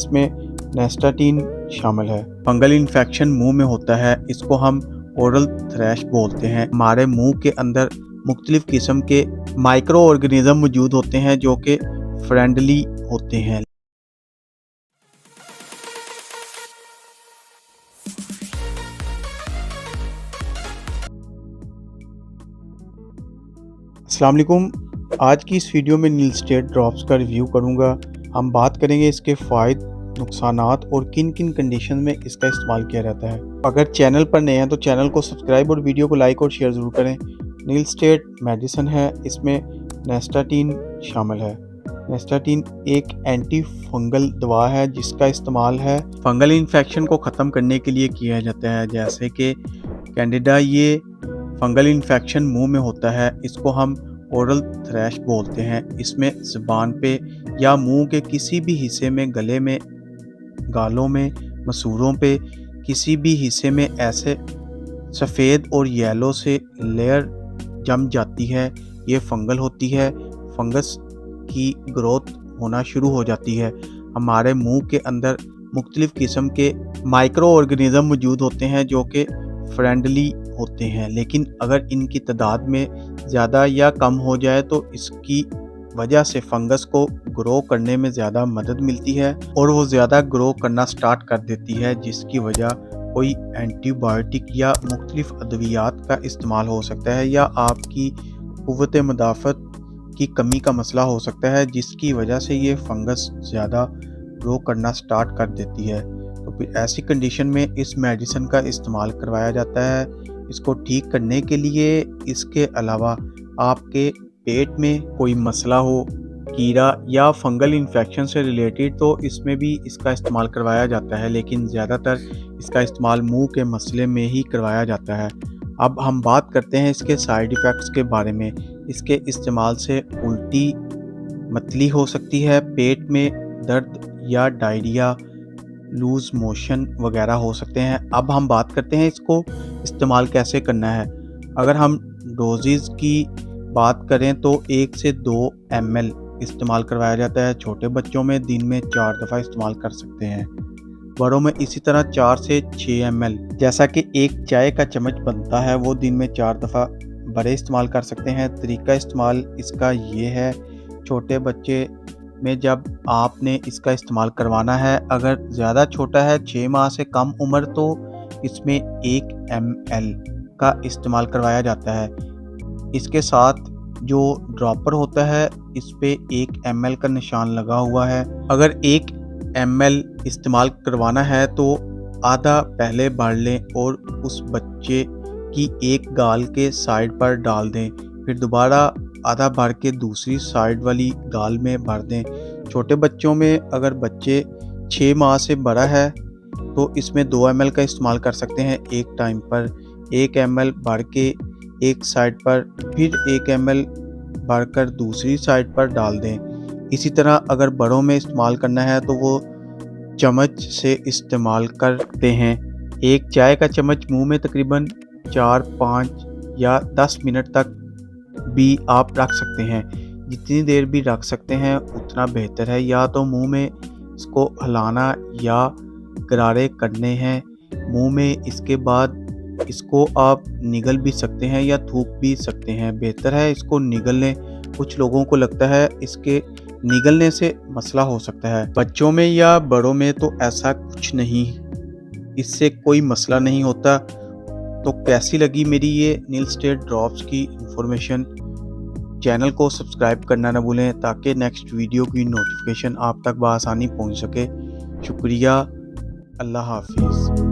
इसमें नेस्टाटीन शामिल है। फंगल इन्फेक्शन मुंह में होता है, इसको हम ओरल थ्रैश बोलते हैं। हमारे मुंह के अंदर मुख्तलिफ किस्म के माइक्रो ऑर्गेनिज्म मौजूद होते हैं जो कि फ्रेंडली होते हैं। अस्सलाम वालेकुम। आज की इस वीडियो में नील स्टेट ड्रॉप्स का रिव्यू करूंगा। हम बात करेंगे इसके फ़ायदे, नुकसानात और किन किन कंडीशन में इसका इस्तेमाल किया जाता है। अगर चैनल पर नए हैं तो चैनल को सब्सक्राइब और वीडियो को लाइक और शेयर ज़रूर करें। नील स्टेट मेडिसिन है, इसमें नेस्टाटीन शामिल है। नेस्टाटीन एक एंटी फंगल दवा है जिसका इस्तेमाल है फंगल इन्फेक्शन को ख़त्म करने के लिए किया जाता है, जैसे कि कैंडिडा। ये फंगल इन्फेक्शन मुंह में होता है, इसको हम ओरल थ्रैश बोलते हैं। इसमें ज़ुबान पे या मुंह के किसी भी हिस्से में, गले में, गालों में, मसूड़ों पे किसी भी हिस्से में ऐसे सफ़ेद और येलो से लेयर जम जाती है। ये फंगल होती है, फंगस की ग्रोथ होना शुरू हो जाती है। हमारे मुंह के अंदर मुख्तलिफ किस्म के माइक्रो ऑर्गेनिज्म मौजूद होते हैं जो कि फ्रेंडली होते हैं, लेकिन अगर इनकी तादाद में ज़्यादा या कम हो जाए तो इसकी वजह से फंगस को ग्रो करने में ज़्यादा मदद मिलती है और वो ज़्यादा ग्रो करना स्टार्ट कर देती है, जिसकी वजह कोई एंटीबायोटिक या मुख्तलिफ अद्वियात का इस्तेमाल हो सकता है, या आपकी क़ुव्वत मुदाफ़त की कमी का मसला हो सकता है, जिसकी वजह से ये फंगस ज़्यादा ग्रो करना स्टार्ट कर देती है। तो फिर ऐसी कंडीशन में इस मेडिसिन का इस्तेमाल करवाया जाता है इसको ठीक करने के लिए। इसके अलावा आपके पेट में कोई मसला हो, कीड़ा या फंगल इन्फेक्शन से रिलेटेड, तो इसमें भी इसका इस्तेमाल करवाया जाता है, लेकिन ज़्यादातर इसका इस्तेमाल मुंह के मसले में ही करवाया जाता है। अब हम बात करते हैं इसके साइड इफ़ेक्ट्स के बारे में। इसके इस्तेमाल से उल्टी, मतली हो सकती है, पेट में दर्द या डायरिया, लूज़ मोशन वगैरह हो सकते हैं। अब हम बात करते हैं इसको इस्तेमाल कैसे करना है। अगर हम डोजेज़ की बात करें तो 1 से 2 ml इस्तेमाल करवाया जाता है। छोटे बच्चों में दिन में 4 दफ़ा इस्तेमाल कर सकते हैं, बड़ों में इसी तरह 4 से 6 ml। जैसा कि एक चाय का चम्मच बनता है वो दिन में 4 दफ़ा बड़े इस्तेमाल कर सकते हैं। तरीका इस्तेमाल इसका ये है, छोटे बच्चे में जब आपने इसका इस्तेमाल करवाना है, अगर ज़्यादा छोटा है 6 माह से कम उम्र, तो इसमें 1 ml का इस्तेमाल करवाया जाता है। इसके साथ जो ड्रॉपर होता है इस पे 1 ml का निशान लगा हुआ है। अगर 1 ml इस्तेमाल करवाना है तो आधा पहले भर लें और उस बच्चे की एक गाल के साइड पर डाल दें, फिर दोबारा आधा भर के दूसरी साइड वाली गाल में भर दें। छोटे बच्चों में अगर बच्चे 6 माह से बड़ा है तो इसमें 2 ml का इस्तेमाल कर सकते हैं एक टाइम पर। 1 ml भर के एक साइड पर, फिर 1 ml भरकर दूसरी साइड पर डाल दें। इसी तरह अगर बड़ों में इस्तेमाल करना है तो वो चम्मच से इस्तेमाल करते हैं। एक चाय का चम्मच मुंह में तकरीबन 4, 5 या 10 मिनट तक भी आप रख सकते हैं। जितनी देर भी रख सकते हैं उतना बेहतर है। या तो मुंह में इसको हिलाना या गरारे करने हैं मुंह में, इसके बाद इसको आप निगल भी सकते हैं या थूक भी सकते हैं। बेहतर है इसको निगल लें। कुछ लोगों को लगता है इसके निगलने से मसला हो सकता है। बच्चों में या बड़ों में तो ऐसा कुछ नहीं, इससे कोई मसला नहीं होता। तो कैसी लगी मेरी ये नील स्टेट ड्रॉप्स की इंफॉर्मेशन? चैनल को सब्सक्राइब करना ना भूलें ताकि नेक्स्ट वीडियो की नोटिफिकेशन आप तक बआसानी पहुंच सके। शुक्रिया। अल्लाह हाफिज़।